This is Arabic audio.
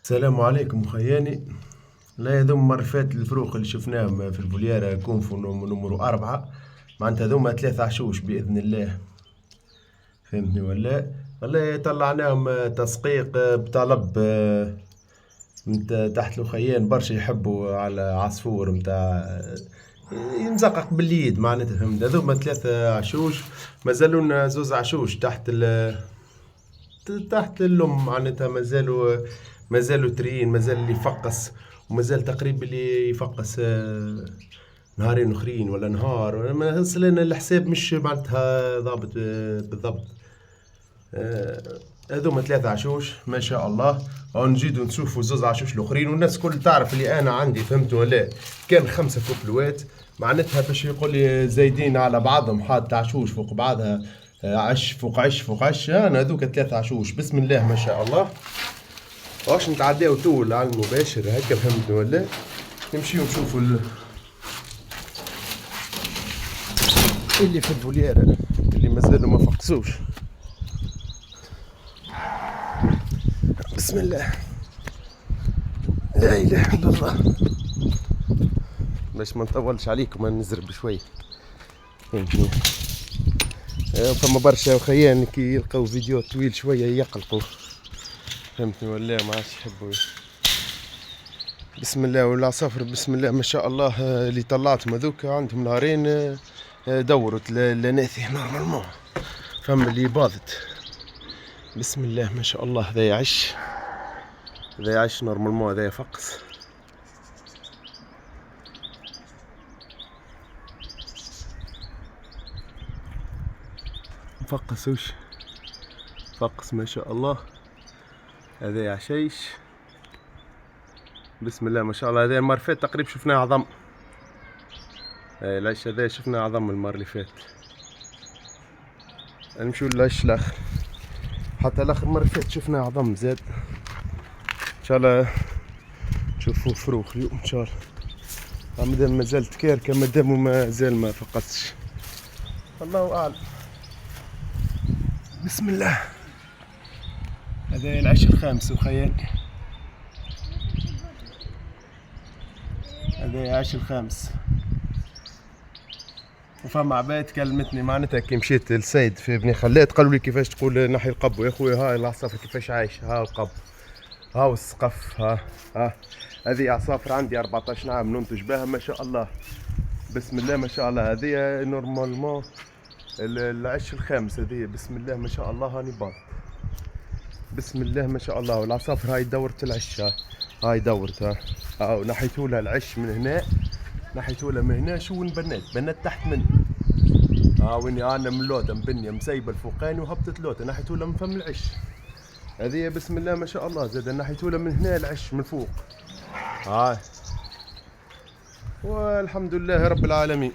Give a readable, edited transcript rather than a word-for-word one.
السلام عليكم خياني. لا يذم مرة فاتت الفروق اللي شفناهم في الفوليارة كونفو نمرو 4. معناتها هذوما 3 عشوش بإذن الله. فهمتني ولا؟ والله طلعناهم تسقيق بطلب متاع تحت الخيان برشا يحبوا على عصفور متاع يمزقق باليد معناتها. فهمت؟ هذوما 3 عشوش. مازالوا 2 عشوش تحت اللم معناتها مازالوا ترين، مازال اللي يفقس، ومازال تقريبا اللي يفقس نهارين اخرين ولا نهار. ما وصلنا الحساب مش معناتها ضابط بالضبط. هذوما 3 عشوش ما شاء الله. او نجيدو نشوفوا 2 عشوش الاخرين، والناس كل تعرف اللي انا عندي. فهمتوا ولا؟ كان 5 كوبلوات معناتها باش يقول لي زايدين على بعضهم، حاط عشوش فوق بعضها، عش فوق عش فوق عش. انا هذوك 3 عشوش بسم الله ما شاء الله. واش نتعداو طول على المباشر هكا. فهمتوا ولا؟ نمشيو نشوفوا اللي في الفوليارة اللي مازالوا ما فقسوش. بسم الله لا اله الا الله. باش ما نطولش عليكم نزرب شوي. فهمتني؟ فما برشا خيان كي يلقاو فيديو طويل شويه يقلقوا. فهمتني ولا؟ ما عادش يحبوا. بسم الله والعصافر بسم الله ما شاء الله. اللي طلعتهم هذوك عندهم نهارين دورت لناثي نورمالمون. فما اللي باضت بسم الله ما شاء الله. هذا يعش، هذا يعش نورمالمون، هذا يفقس. مفقس وش فقس ما شاء الله. هذا يعشيش بسم الله ما شاء الله. هذا المرة فات تقريبا شفناه عظم. العش هذا شفناه عظم المرة اللي فات. نمشيو للعش الاخر، حتى الاخر مرة فات شفناه عظم زاد. ان شاء الله نشوفوا فروخ اليوم ان شاء الله. مادام مازال تكاركة، مادام مازال ما فقدتش، الله اعلم. بسم الله. هذا العش الخامس وخيالي. هذا العش الخامس. وفما عباد كلمتني معناتها كي مشيت للسيد في بني خلات، قالوا لي كيفاش تقول نحي القب يا خويا. هاي العصافر كيفاش عايش، ها القب، ها السقف، ها هذه عصافر عندي 14 عام ننتج بها ما شاء الله. بسم الله ما شاء الله. هذه نورمالمون العش الخامس. هذه بسم الله ما شاء الله. هاني باط بسم الله ما شاء الله. والعصافر هاي دورة العش، هاي دورت ها نحيتوا لها العش من هنا، نحيتوا لها من هنا. شو بنات تحت مني. ويني انا من لوطه مبنيه مسيبه الفوقاني وهبطت لوطه، نحيتوا لها من فم العش. هذه بسم الله ما شاء الله. زاد نحيتوا لها من هنا العش من فوق. والحمد لله رب العالمين.